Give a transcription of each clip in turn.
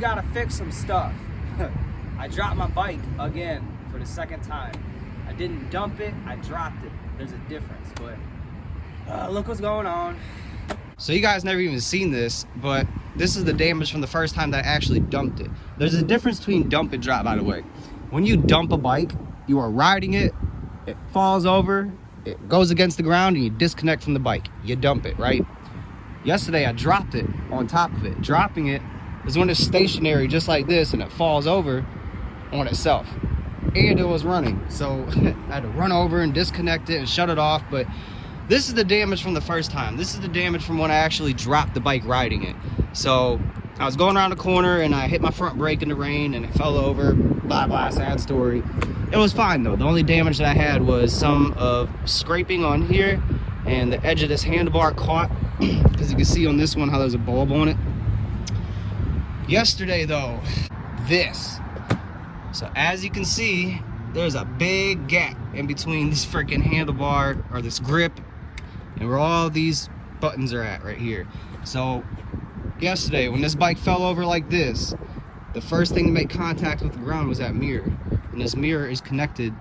gotta fix some stuff. I dropped my bike again for the second time. I didn't dump it, I dropped it. There's a difference, but look what's going on. So you guys never even seen this, but this is the damage from the first time that I actually dumped it. There's a difference between dump and drop, by the way. When you dump a bike, you are riding it, it falls over, it goes against the ground, and you disconnect from the bike. You dump it, right? Yesterday, I dropped it on top of it. Dropping it is when it's stationary just like this, and it falls over on itself. And it was running, so I had to run over and disconnect it and shut it off. But this is the damage from the first time. This is the damage from when I actually dropped the bike riding it. So I was going around the corner and I hit my front brake in the rain and it fell over. Blah, blah, sad story. It was fine though. The only damage that I had was some of scraping on here, and the edge of this handlebar caught, because you can see on this one how there's a bulb on it. Yesterday though, this. So as you can see, there's a big gap in between this freaking handlebar, or this grip, and where all these buttons are at right here. So yesterday when this bike fell over like this, the first thing to make contact with the ground was that mirror, and this mirror is connected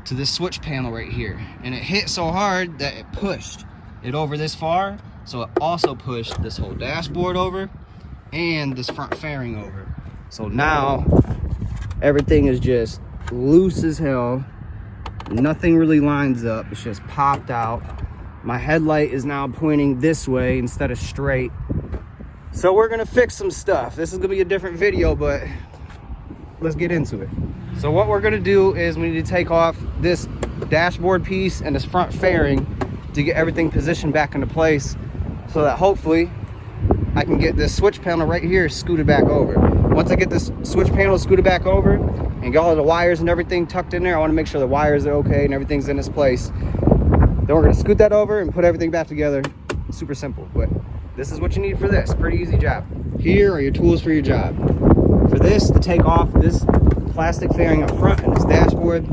to this switch panel right here, and it hit so hard that it pushed it over this far, so it also pushed this whole dashboard over and this front fairing over. So now everything is just loose as hell. Nothing really lines up. It's just popped out. My headlight is now pointing this way instead of straight. So we're gonna fix some stuff. This is gonna be a different video, but let's get into it. So what we're gonna do is we need to take off this dashboard piece and this front fairing to get everything positioned back into place, so that hopefully I can get this switch panel right here scooted back over. Once I get this switch panel scooted back over and get all of the wires and everything tucked in there, I want to make sure the wires are okay and everything's in its place. Then we're going to scoot that over and put everything back together. Super simple, but this is what you need for this. Pretty easy job. Here are your tools for your job. For this, to take off this plastic fairing up front and this dashboard,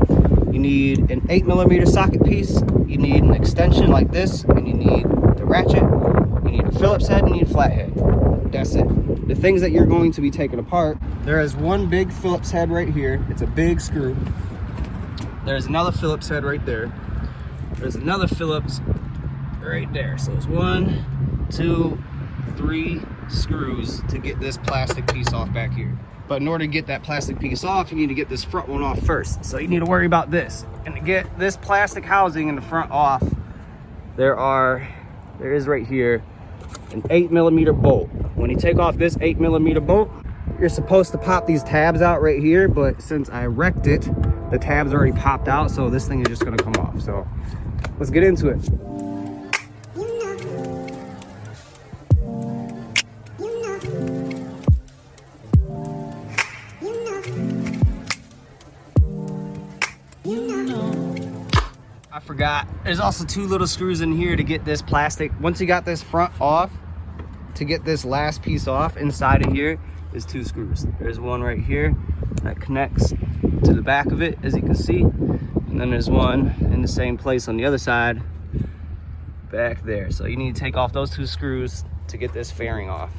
you need an 8mm socket piece, you need an extension like this, and you need the ratchet, you need a Phillips head, and you need a flathead. That's it. The things that you're going to be taking apart, there is one big Phillips head right here. It's a big screw. There's another Phillips head right there. There's another Phillips right there. So it's 1, 2, 3 screws to get this plastic piece off back here. But in order to get that plastic piece off, you need to get this front one off first. So you need to worry about this. And to get this plastic housing in the front off, there is right here an 8mm bolt. When you take off this 8mm bolt, you're supposed to pop these tabs out right here, but since I wrecked it, the tabs already popped out, so this thing is just gonna come off. So let's get into it. I forgot, there's also 2 little screws in here to get this plastic. Once you got this front off, to get this last piece off inside of here is 2 screws. There's one right here that connects to the back of it, as you can see, and then there's one in the same place on the other side back there. So you need to take off those 2 screws to get this fairing off.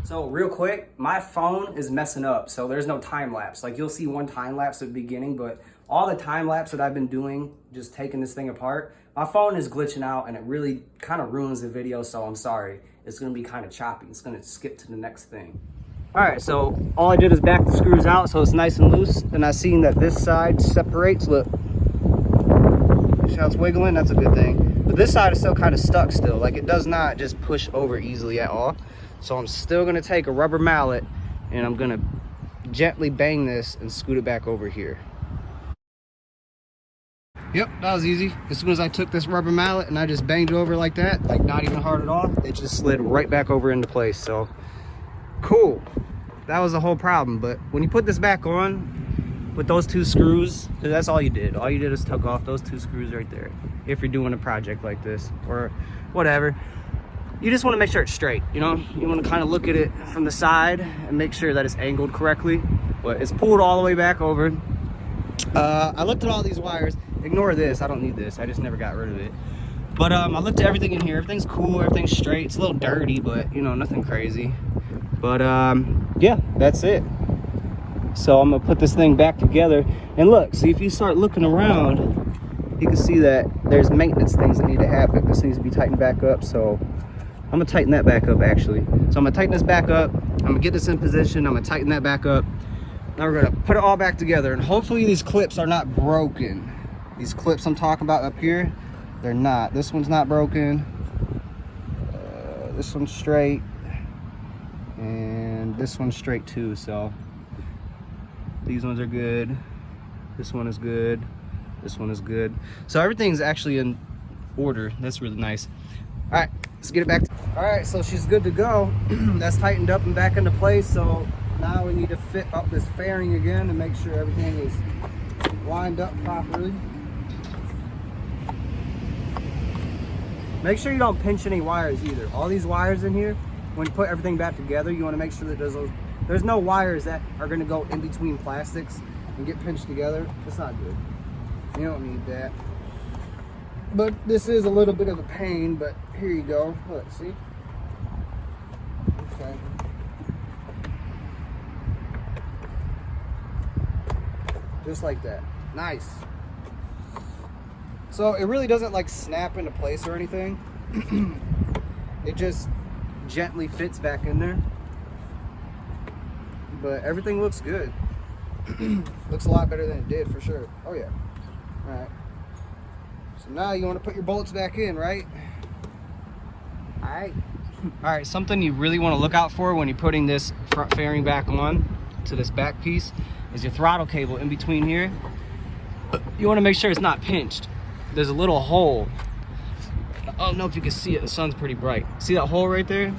So real quick, my phone is messing up, so there's no time lapse. Like, you'll see one time lapse at the beginning, but all the time lapse that I've been doing, just taking this thing apart, my phone is glitching out and it really kind of ruins the video, so I'm sorry. It's gonna be kind of choppy. It's gonna skip to the next thing. All right, so all I did is back the screws out so it's nice and loose, and I seen that this side separates. Look, see how it's wiggling? That's a good thing. But this side is still kind of stuck still. Like, it does not just push over easily at all. So I'm still gonna take a rubber mallet and I'm gonna gently bang this and scoot it back over here. Yep, that was easy. As soon as I took this rubber mallet and I just banged it over like that, like not even hard at all, it just slid right back over into place. So cool. That was the whole problem. But when you put this back on with those 2 screws, 'cause that's all you did. All you did is took off those 2 screws right there. If you're doing a project like this or whatever, you just want to make sure it's straight. You know, you want to kind of look at it from the side and make sure that it's angled correctly. But it's pulled all the way back over. I looked at all these wires. Ignore this, I don't need this, I just never got rid of it. But I looked at everything in here. Everything's cool, everything's straight. It's a little dirty, but you know, nothing crazy. But yeah, that's it. So I'm gonna put this thing back together, and look, see, if you start looking around, you can see that there's maintenance things that need to happen. This needs to be tightened back up, so I'm gonna tighten that back up actually. So I'm gonna tighten this back up, I'm gonna get this in position, I'm gonna tighten that back up. Now we're gonna put it all back together, and hopefully these clips are not broken. These clips I'm talking about up here, they're not. This one's not broken. This one's straight, and this one's straight too, so these ones are good. This one is good. This one is good. So everything's actually in order. That's really nice. All right, let's get it back. All right, so she's good to go. That's tightened up and back into place. So now we need to fit up this fairing again to make sure everything is lined up properly. Make sure you don't pinch any wires either. All these wires in here, when you put everything back together, you want to make sure that there's no wires that are going to go in between plastics and get pinched together. It's not good. You don't need that. But this is a little bit of a pain, but here you go. Look, see? Okay. Just like that. Nice. So it really doesn't like snap into place or anything. It just gently fits back in there. But everything looks good. Looks a lot better than it did for sure. Oh yeah. All right. So now you want to put your bolts back in, right? All right. All right, something you really want to look out for when you're putting this front fairing back on to this back piece is your throttle cable in between here. You want to make sure it's not pinched. There's a little hole. I don't know if you can see it. The sun's pretty bright. See that hole right there?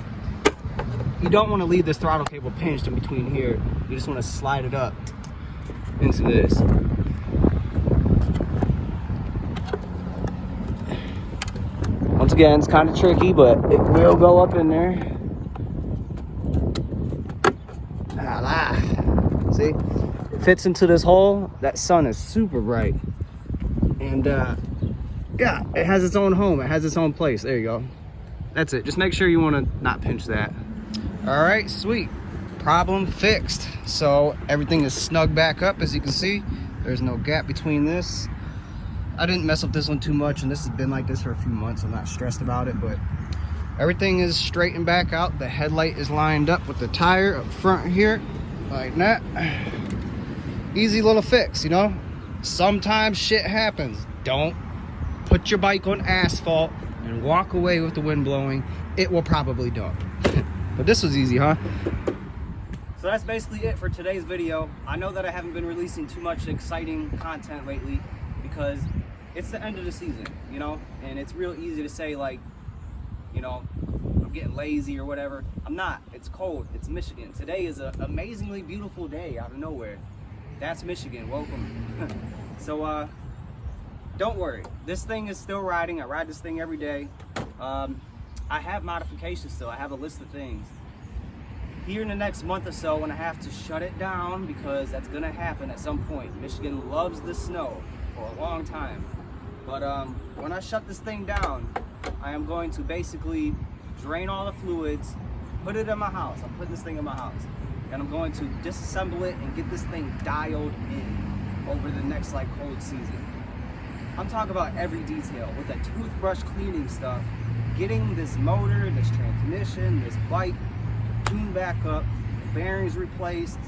You don't want to leave this throttle cable pinched in between here. You just want to slide it up into this. Once again, it's kind of tricky, but it will go up in there. Voila. See? It fits into this hole. That sun is super bright. And yeah, it has its own home. It has its own place. There you go. That's it. Just make sure you want to not pinch that. All right, sweet. Problem fixed. So everything is snug back up, as you can see. There's no gap between this. I didn't mess up this one too much, and this has been like this for a few months. I'm not stressed about it, but everything is straightened back out. The headlight is lined up with the tire up front here, like that. Easy little fix, you know? Sometimes shit happens. Don't put your bike on asphalt and walk away with the wind blowing. It will probably dump. But this was easy, huh? So that's basically it for today's video. I know that I haven't been releasing too much exciting content lately because it's the end of the season, you know? And it's real easy to say, like, you know, I'm getting lazy or whatever. I'm not. It's cold. It's Michigan. Today is an amazingly beautiful day out of nowhere. That's Michigan. Welcome. So, don't worry. This thing is still riding. I ride this thing every day. I have modifications still. I have a list of things. Here in the next month or so, when I have to shut it down, because that's going to happen at some point. Michigan loves the snow for a long time. But when I shut this thing down, I am going to basically drain all the fluids, put it in my house. I'm putting this thing in my house. And I'm going to disassemble it and get this thing dialed in over the next like cold season. I'm talking about every detail with the toothbrush cleaning stuff, getting this motor, this transmission, this bike tuned back up, bearings replaced,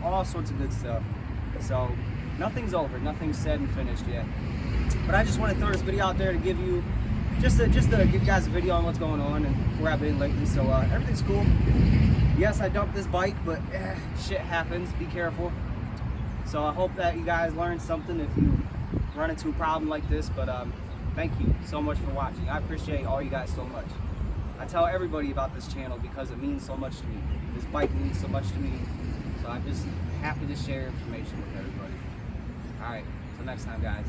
all sorts of good stuff. So nothing's over, nothing's said and finished yet. But I just want to throw this video out there to give you just to give you guys a video on what's going on and where I've been lately. So everything's cool. Yes, I dumped this bike, but shit happens. Be careful. So I hope that you guys learned something if you run into a problem like this. But thank you so much for watching. I appreciate all you guys so much. I tell everybody about this channel because it means so much to me. This bike means so much to me. So I'm just happy to share information with everybody. All right, till next time, guys.